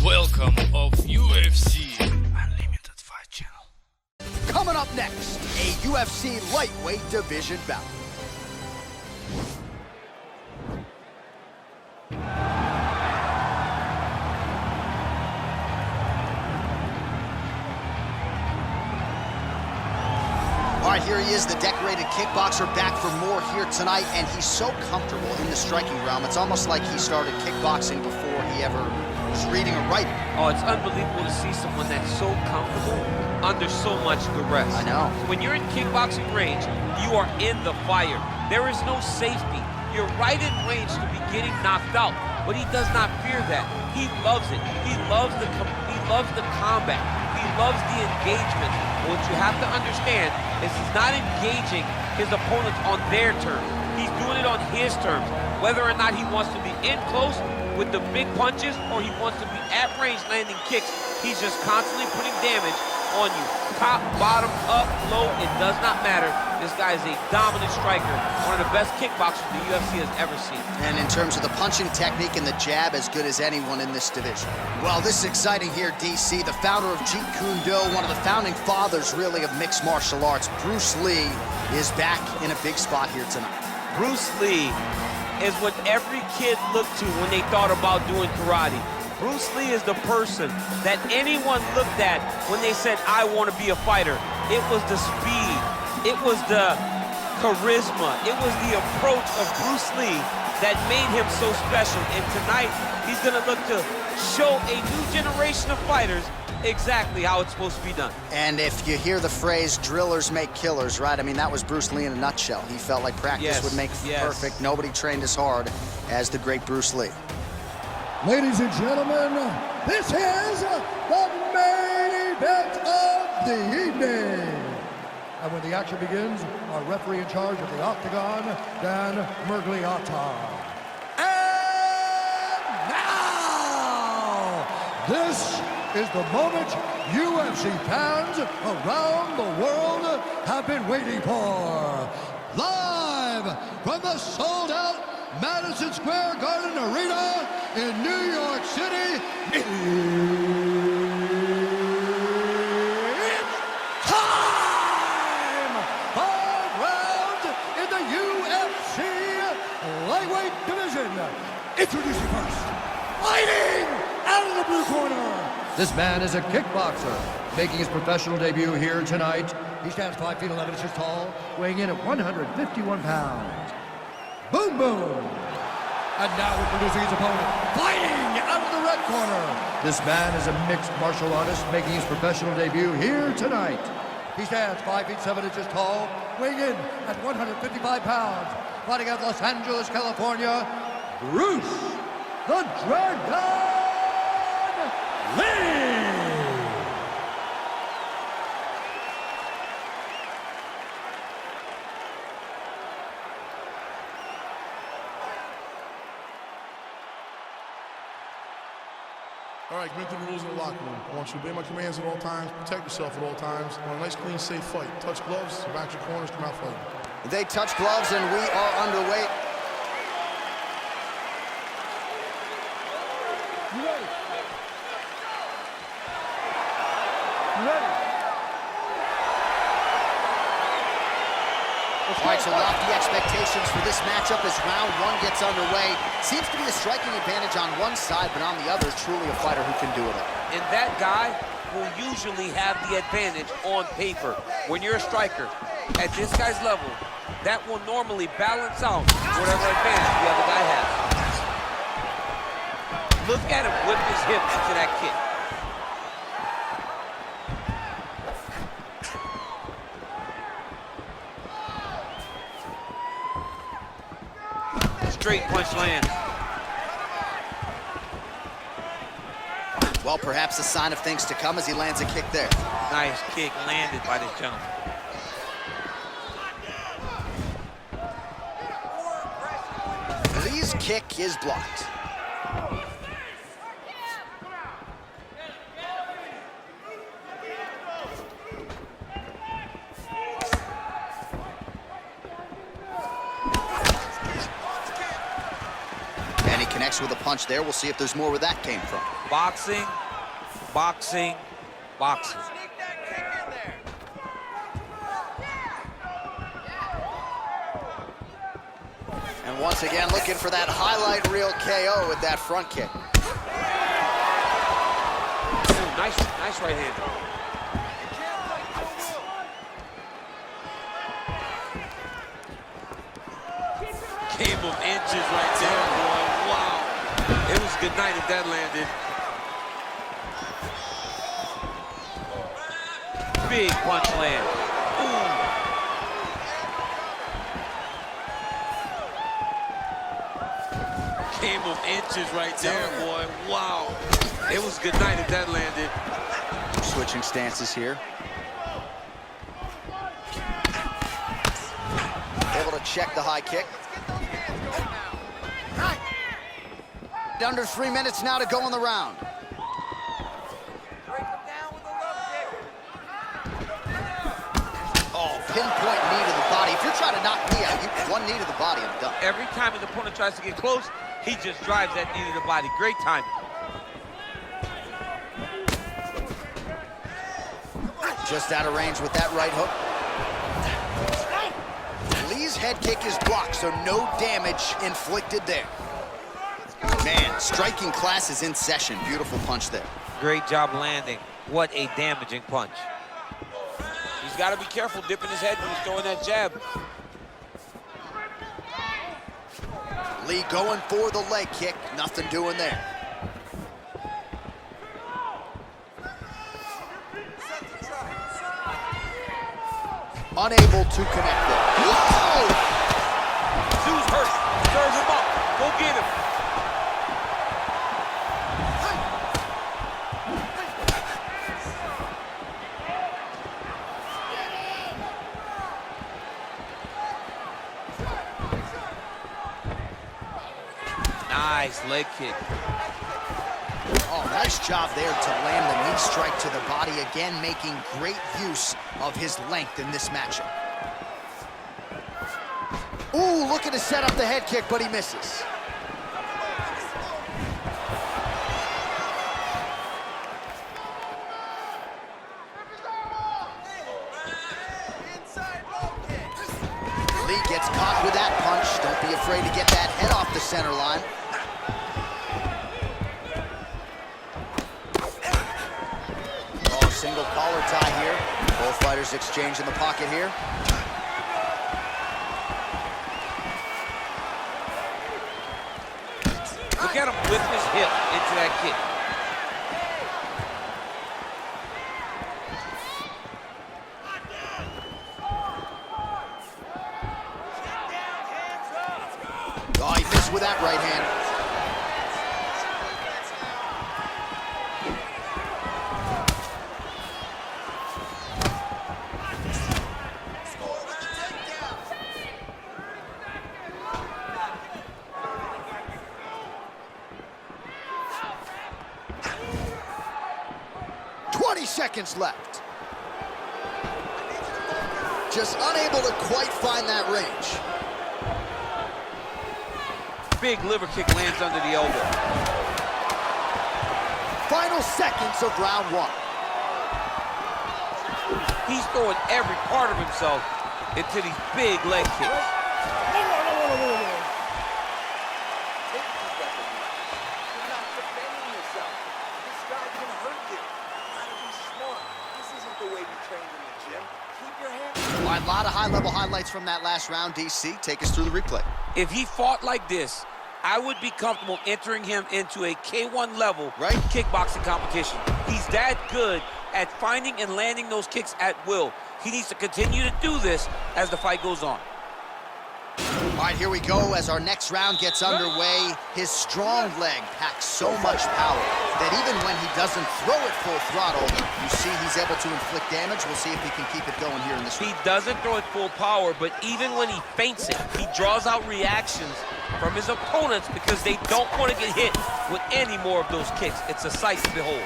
Welcome of UFC Unlimited Fight Channel. Coming up next, a UFC lightweight division bout. All right, here he is, the decorated kickboxer, back for more here tonight, and he's so comfortable in the striking realm. It's almost like he started kickboxing before he ever was reading or writing. Oh, it's unbelievable to see someone that's so comfortable under so much duress. I know. When you're in kickboxing range, you are in the fire. There is no safety. You're right in range to be getting knocked out, but he does not fear that. He loves it. He loves the combat. He loves the engagement. What you have to understand is he's not engaging his opponents on their terms. He's doing it on his terms. Whether or not he wants to be in close with the big punches or he wants to be at range landing kicks, he's just constantly putting damage on you. Top, bottom, up, low, it does not matter. This guy is a dominant striker, one of the best kickboxers the UFC has ever seen. And in terms of the punching technique and the jab, as good as anyone in this division. Well, this is exciting here, DC. The founder of Jeet Kune Do, one of the founding fathers, really, of mixed martial arts, Bruce Lee, is back in a big spot here tonight. Bruce Lee is what every kid looked to when they thought about doing karate. Bruce Lee is the person that anyone looked at when they said, I want to be a fighter. It was the speed, it was the charisma, it was the approach of Bruce Lee that made him so special. And tonight, he's gonna look to show a new generation of fighters exactly how it's supposed to be done. And if you hear the phrase, drillers make killers, right? I mean, that was Bruce Lee in a nutshell. He felt like practice would make perfect. Nobody trained as hard as the great Bruce Lee. Ladies and gentlemen, this is the main event of the evening. And when the action begins, our referee in charge of the Octagon, Dan Mergliata. And now, this is the moment UFC fans around the world have been waiting for. Live from the sold-out Madison Square Garden Arena in New York City, it's time! 5 rounds in the UFC lightweight division. Introducing first, fighting out of the blue corner. This man is a kickboxer, making his professional debut here tonight. He stands 5 feet 11 inches tall, weighing in at 151 pounds. Boom, boom. And now introducing his opponent, fighting out of the red corner. This man is a mixed martial artist, making his professional debut here tonight. He stands 5 feet 7 inches tall, weighing in at 155 pounds. Fighting out of Los Angeles, California, Bruce the Dragon Lee. All right, commit to the rules in the locker room. I want you to obey my commands at all times, protect yourself at all times. I want a nice, clean, safe fight. Touch gloves, back your corners, come out fighting. They touch gloves, and we are underway. You ready? You ready? All right, so lofty expectations for this matchup as round 1 gets underway. Seems to be a striking advantage on one side, but on the other, truly a fighter who can do it all. And that guy will usually have the advantage on paper. When you're a striker, at this guy's level, that will normally balance out whatever advantage the other guy has. Look at him whip his hip into that kick. Straight punch lands. Well, perhaps a sign of things to come as he lands a kick there. Nice kick landed by this gentleman. Lee's kick is blocked. missed with a punch there. We'll see if there's more where that came from. Boxing, boxing, boxing. And once again, looking for that highlight reel KO with that front kick. Ooh, nice right hand. Game of inches right there, boy. Wow. It was a good night if that landed. Big punch land. Ooh. Game of inches right there, boy. Wow. It was a good night if that landed. Switching stances here. Able to check the high kick. Under 3 minutes now to go in the round. Oh, pinpoint knee to the body. If you're trying to knock me out, one knee to the body and done. Every time his opponent tries to get close, he just drives that knee to the body. Great timing. Just out of range with that right hook. Lee's head kick is blocked, so no damage inflicted there. Man, striking class is in session. Beautiful punch there. Great job landing. What a damaging punch. He's got to be careful dipping his head when he's throwing that jab. Lee going for the leg kick. Nothing doing there. Unable to connect there. Whoa! Dude's hurt. Serve him up. Go get him. Nice leg kick. Oh, nice job there to land the knee strike to the body, again making great use of his length in this matchup. Ooh, looking to set up the head kick, but he misses. Lee gets caught with that punch. Don't be afraid to get that head off the center line. Single collar tie here. Both fighters exchange in the pocket here. Look at him whip his hip into that kick. Oh, he missed with that right hand. Seconds left. Just unable to quite find that range. Big liver kick lands under the elbow. Final seconds of round one. He's throwing every part of himself into these big leg kicks. A lot of high-level highlights from that last round. DC, take us through the replay. If he fought like this, I would be comfortable entering him into a K1 level kickboxing competition. He's that good at finding and landing those kicks at will. He needs to continue to do this as the fight goes on. All right, here we go as our next round gets underway. His strong leg packs so much power that even when he doesn't throw it full throttle, you see he's able to inflict damage. We'll see if he can keep it going here in this round. He doesn't throw it full power, but even when he feints it, he draws out reactions from his opponents because they don't want to get hit with any more of those kicks. It's a sight to behold.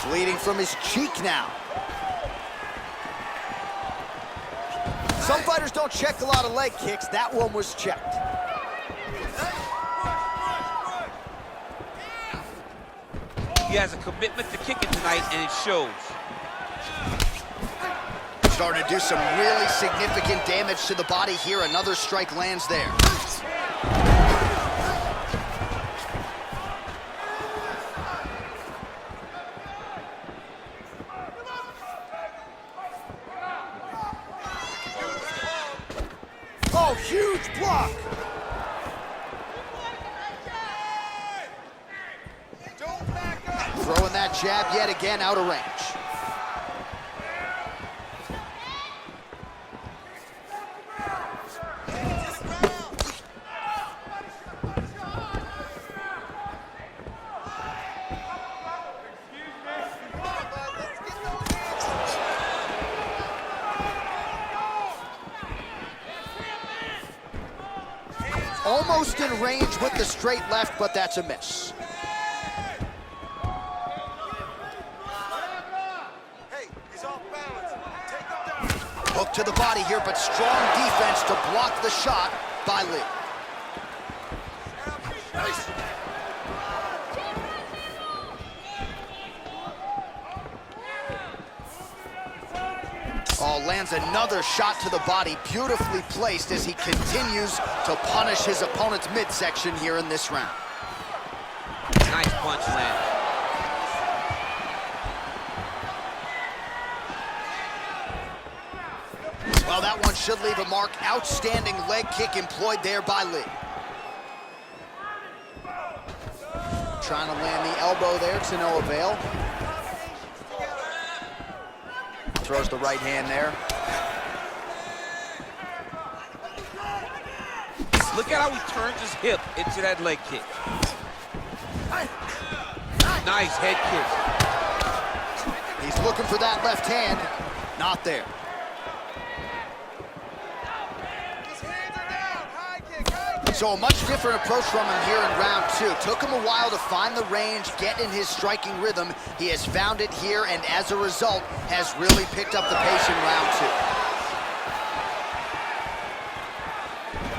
Bleeding from his cheek now. Some fighters don't check a lot of leg kicks. That one was checked. He has a commitment to kicking tonight, and it shows. Starting to do some really significant damage to the body here. Another strike lands there. Oh, huge block! Throwing that jab yet again out of range. Almost in range with the straight left, but that's a miss. Hook to the body here, but strong defense to block the shot by Lee. Nice. Oh, lands another shot to the body, beautifully placed as he continues to punish his opponent's midsection here in this round. Nice punch land. Well, that one should leave a mark. Outstanding leg kick employed there by Lee. Trying to land the elbow there to no avail. Throws the right hand there. Look at how he turns his hip into that leg kick. Nice head kick. He's looking for that left hand. Not there. So a much different approach from him here in round two. Took him a while to find the range, get in his striking rhythm. He has found it here, and as a result, has really picked up the pace in round two.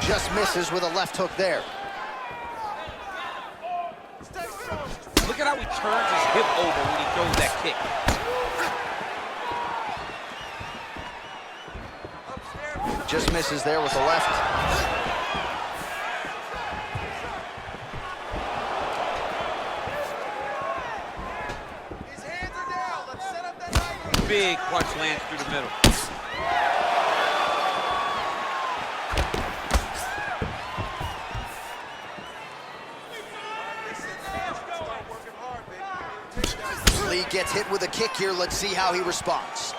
Just misses with a left hook there. Look at how he turns his hip over when he throws that kick. Just misses there with the left. Big punch lands through the middle. Lee gets hit with a kick here. Let's see how he responds.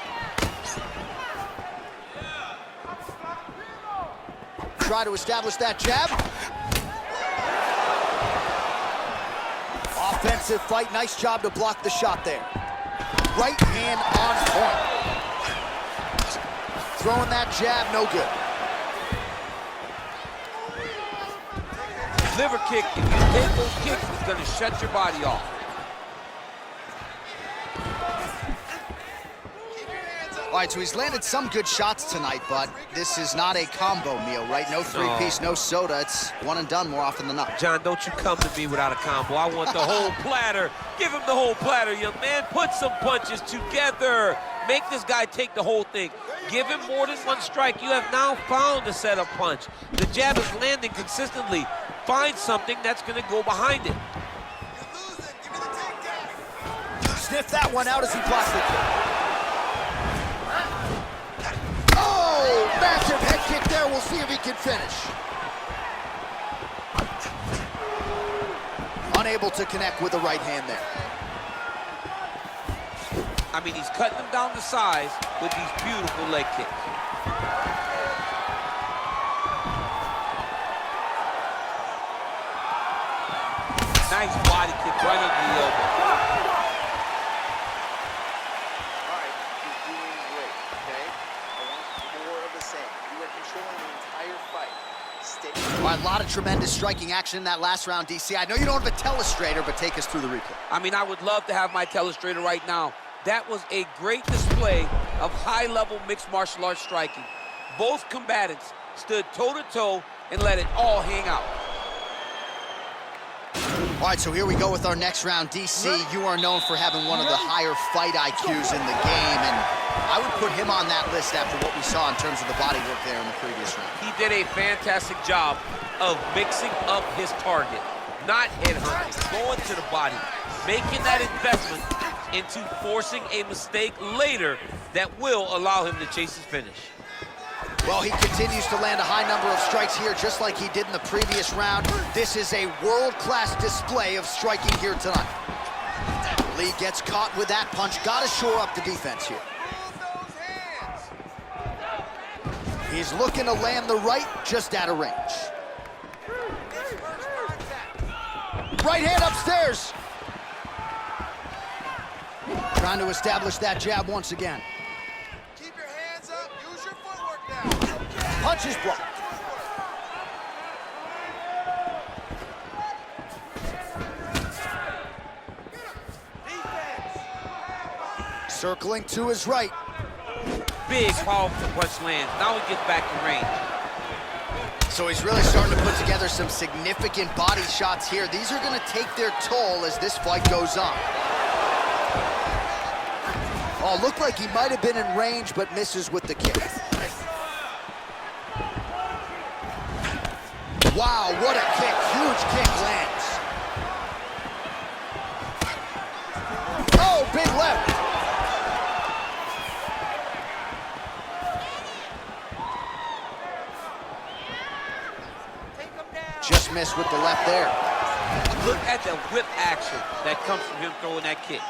Try to establish that jab. Offensive fight. Nice job to block the shot there. Right hand on point. Throwing that jab, no good. Liver kick, if you take those kicks, it's going to shut your body off. All right, so he's landed some good shots tonight, but this is not a combo meal, right? No three-piece, no soda. It's one and done more often than not. John, don't you come to me without a combo. I want the whole platter. Give him the whole platter, young man. Put some punches together. Make this guy take the whole thing. Give him more than one strike. You have now found a setup punch. The jab is landing consistently. Find something that's going to go behind it. Sniff that one out as he blocks the kick. Oh, massive head kick there. We'll see if he can finish. Unable to connect with the right hand there. I mean, he's cutting them down to size with these beautiful leg kicks. Nice body kick right under the elbow. All right, you're doing great, okay? I want more of the same. You are controlling the entire fight. Stay. All right, a lot of tremendous striking action in that last round, DC. I know you don't have a telestrator, but take us through the replay. I mean, I would love to have my telestrator right now. That was a great display of high-level mixed martial arts striking. Both combatants stood toe-to-toe and let it all hang out. All right, so here we go with our next round. DC, you are known for having one of the higher fight IQs in the game, and I would put him on that list after what we saw in terms of the body work there in the previous round. He did a fantastic job of mixing up his target, not headhunting, going to the body, making that investment into forcing a mistake later that will allow him to chase his finish. Well, he continues to land a high number of strikes here, just like he did in the previous round. This is a world-class display of striking here tonight. Lee gets caught with that punch. Got to shore up the defense here. He's looking to land the right, just out of range. Right hand upstairs. Trying to establish that jab once again. Keep your hands up. Use your footwork now. Punch is blocked. Circling to his right. Big, powerful punch lands. Now he gets back in range. So he's really starting to put together some significant body shots here. These are going to take their toll as this fight goes on. Oh, looked like he might have been in range, but misses with the kick. Wow, what a kick. Huge kick lands. Oh, big left. Just missed with the left there. Look at the whip action that comes from him throwing that kick.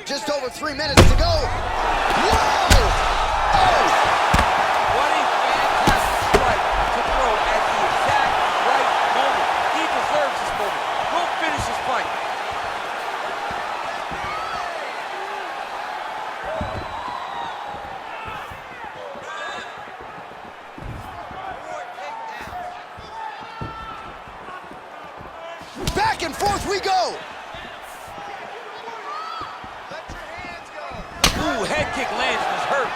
Just over 3 minutes to go. Whoa! Oh! What a fantastic strike to throw at the exact right moment. He deserves this moment. We'll finish this fight. Back and forth we go. Ooh, head kick lands, he's hurt.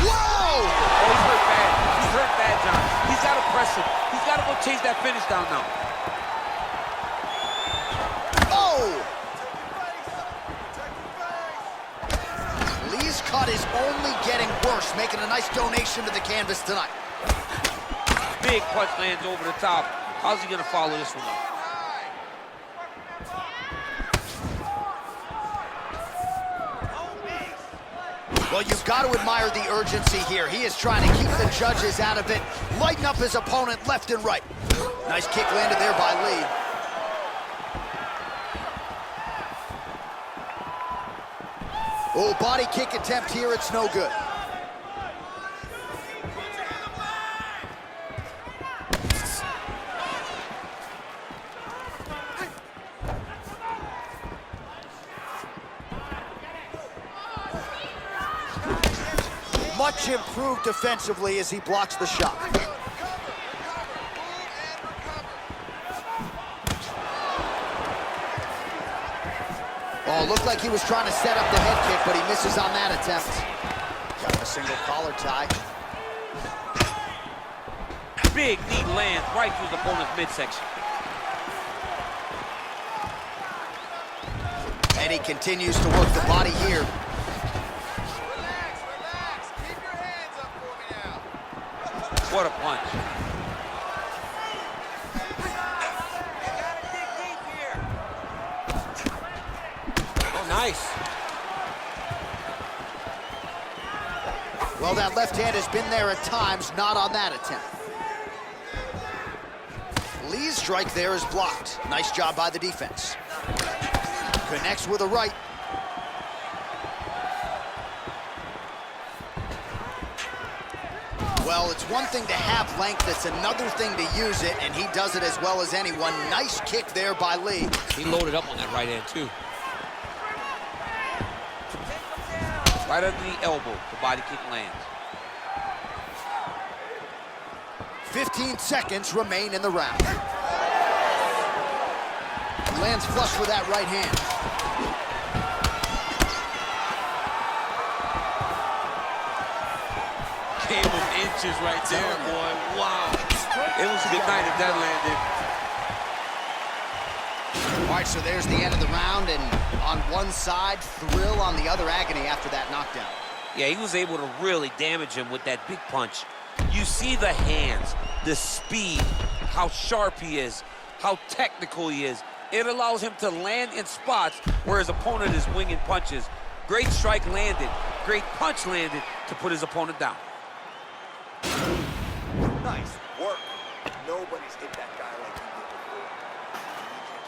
Whoa! Oh, he's hurt bad. He's hurt bad, John. He's got to press him. He's got to go chase that finish down now. Oh! Lee's cut is only getting worse, making a nice donation to the canvas tonight. Big punch lands over the top. How's he going to follow this one up? Well, you've got to admire the urgency here. He is trying to keep the judges out of it, lighten up his opponent left and right. Nice kick landed there by Lee. Oh, body kick attempt here, it's no good. Much improved defensively as he blocks the shot. Oh, looked like he was trying to set up the head kick, but he misses on that attempt. Got a single collar tie. Big knee lands right through the opponent's midsection. And he continues to work the body here. What a punch. Oh, nice. Well, that left hand has been there at times, not on that attempt. Lee's strike there is blocked. Nice job by the defense. Connects with a right. Well, it's one thing to have length, it's another thing to use it, and he does it as well as anyone. Nice kick there by Lee. He loaded up on that right hand, too. Right under the elbow, the body kick lands. 15 seconds remain in the round. Lands flush with that right hand. punches right there, boy. Wow. It was a good night if that landed. All right, so there's the end of the round, and on one side, thrill, on the other, agony after that knockdown. Yeah, he was able to really damage him with that big punch. You see the hands, the speed, how sharp he is, how technical he is. It allows him to land in spots where his opponent is winging punches. Great strike landed, great punch landed to put his opponent down. Nice work. Nobody's hit that guy like he did before.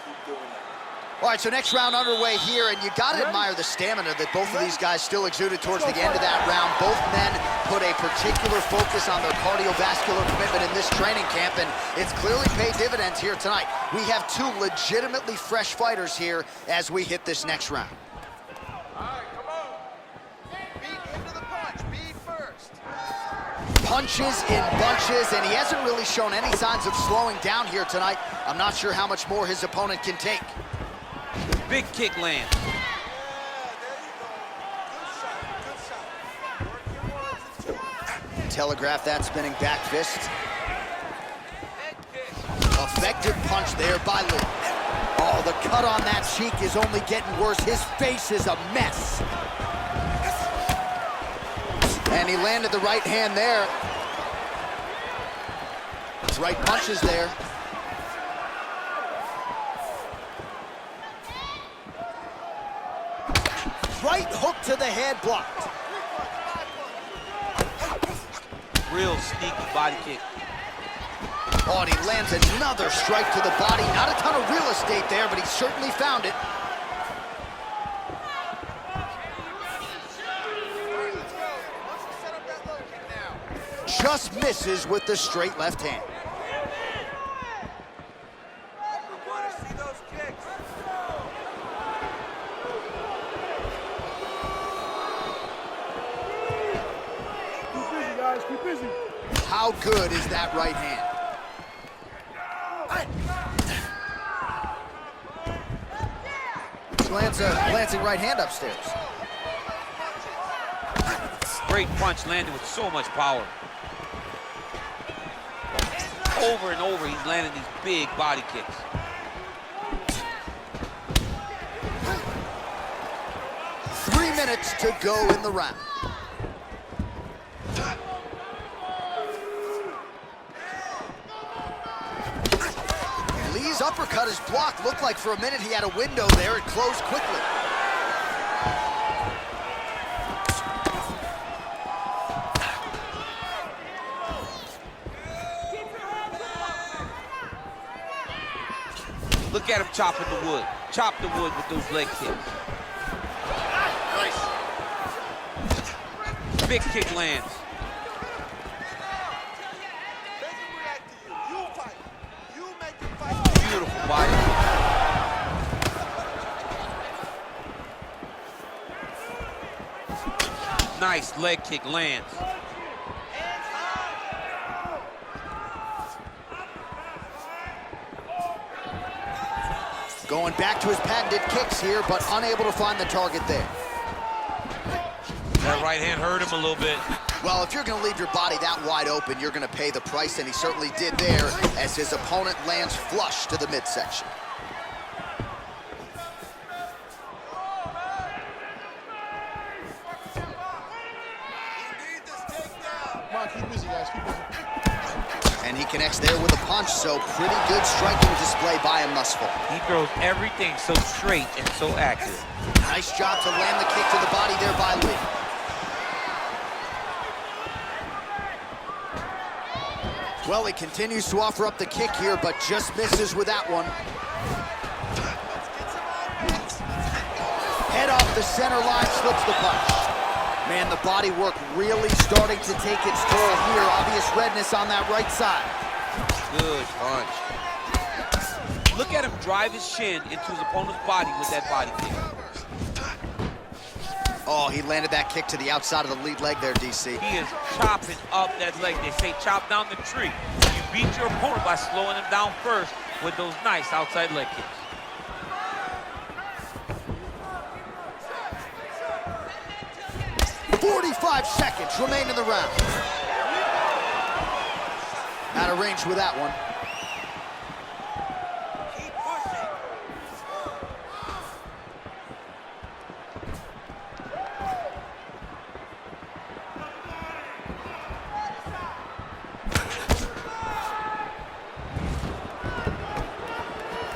You can keep doing that. All right, so next round underway here, and you got to admire the stamina that both of these guys still exuded towards the end of that round. Both men put a particular focus on their cardiovascular commitment in this training camp, and it's clearly paid dividends here tonight. We have two legitimately fresh fighters here as we hit this next round. All right, come on. Beat into the punch. Beat first. Punches in bunches, and he hasn't really shown any signs of slowing down here tonight. I'm not sure how much more his opponent can take. Big kick lands. Yeah, there you go. Good shot. Work your arms and chest. Telegraph that spinning back fist. Effective punch there by Lee. Oh, the cut on that cheek is only getting worse. His face is a mess. And he landed the right hand there. Right punches there. Right hook to the head, blocked. Real sneaky body kick. Oh, and he lands another strike to the body. Not a ton of real estate there, but he certainly found it. Just misses with the straight left hand. Keep busy. How good is that right hand? Lands a glancing right hand upstairs. Great punch landed with so much power. Over and over, he's landing these big body kicks. Three minutes to go in the round. Lee's uppercut is blocked. Looked like for a minute he had a window there. It closed quickly. Look at him chopping the wood. Chop the wood with those leg kicks. Big kick lands. Beautiful body. Nice leg kick lands. Going back to his patented kicks here, but unable to find the target there. That right hand hurt him a little bit. Well, if you're going to leave your body that wide open, you're going to pay the price, and he certainly did there as his opponent lands flush to the midsection. Come on, keep busy, guys. Keep busy. And he connects there with a punch, so pretty good striking display by him thus far. He throws everything so straight and so accurate. Nice job to land the kick to the body there by Lee. Well, he continues to offer up the kick here, but just misses with that one. Head off the center line, slips the punch. Man, the body work really starting to take its toll here. Obvious redness on that right side. Good punch. Look at him drive his shin into his opponent's body with that body kick. Oh, he landed that kick to the outside of the lead leg there, DC. He is chopping up that leg. They say chop down the tree. You beat your opponent by slowing him down first with those nice outside leg kicks. .45 seconds remain in the round. Out of range with that one. Keep pushing.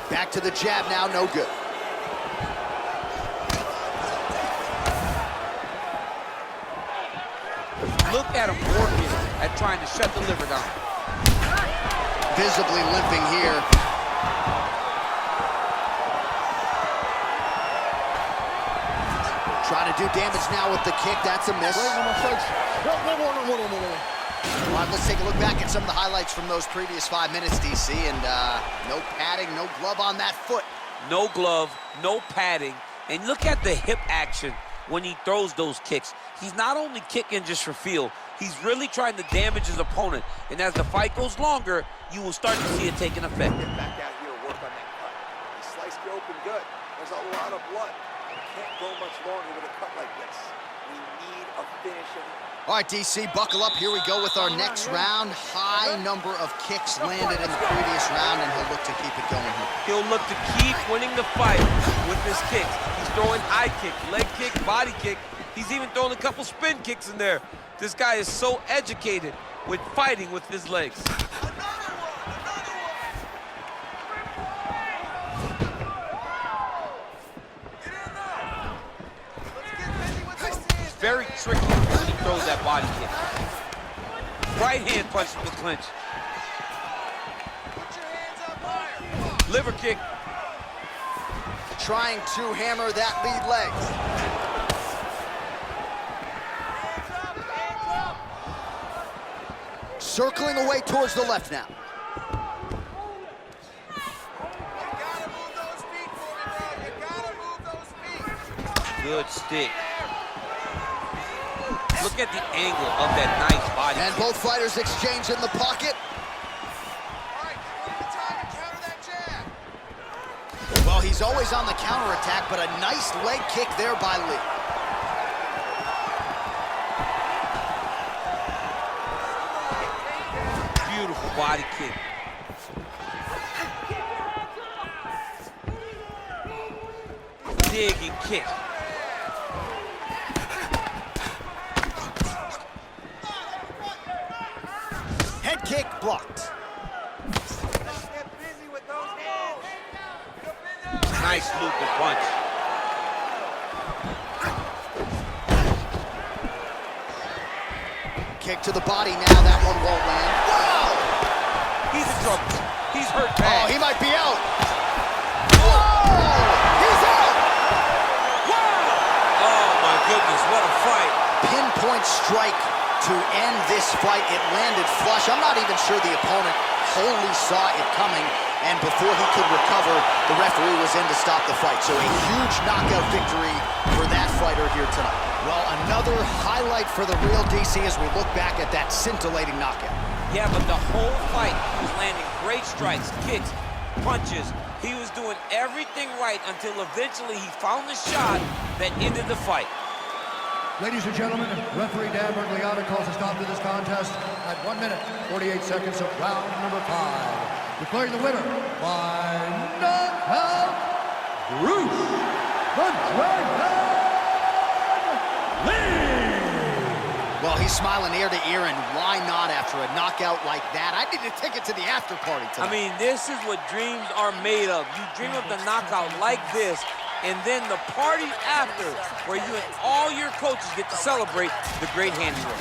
Back to the jab now, no good. Look at him working at trying to shut the liver down. Visibly limping here. Trying to do damage now with the kick. That's a miss. All right, let's take a look back at some of the highlights from those previous 5 minutes, DC. And no padding, no glove on that foot. No glove, no padding. And look at the hip action when he throws those kicks. He's not only kicking just for feel, he's really trying to damage his opponent. And as the fight goes longer, you will start to see it taking effect. Get back out here and work on that cut. He sliced you open good. There's a lot of blood. You can't go much longer with a cut like this. We need a finish. All right, DC, buckle up. Here we go with our next round. High number of kicks landed in the previous round, and he'll look to keep it going here. He'll look to keep winning the fight with his kicks. He's throwing high kick, leg kick, body kick. He's even throwing a couple spin kicks in there. This guy is so educated with fighting with his legs. It's very tricky when he throws that body kick. Right hand punch from the clinch. Liver kick. Trying to hammer that lead leg. Circling away towards the left now. Good stick. Look at the angle of that nice body And kick. both fighters exchange in the pocket. Well, he's always on the counterattack, but a nice leg kick there by Lee. Beautiful body kick. Dig and kick. Head kick blocked. Nice looping punch. Kick to the body now, that one won't land. Wow! He's in trouble. He's hurt Oh, bad. he might be out. Whoa! He's out! Wow! Oh my goodness, what a fight. Pinpoint strike to end this fight. It landed flush. I'm not even sure the opponent wholly saw it coming, and before he could recover, the referee was in to stop the fight. So a huge knockout victory for that fighter here tonight. Well, another highlight for the real DC as we look back at that scintillating knockout. Yeah, but the whole fight, he was landing great strikes, kicks, punches. He was doing everything right until eventually he found the shot that ended the fight. Ladies and gentlemen, referee Dan Bergliata calls a stop to this contest at 1 minute, 48 seconds of round number 5. Declaring the winner by knockout, Bruce the Dragon Lee! Well, he's smiling ear to ear, and why not after a knockout like that? I need a ticket to the after party tonight. I mean, this is what dreams are made of. You dream of the knockout like this, and then the party after, where you and all your coaches get to celebrate the great handiwork.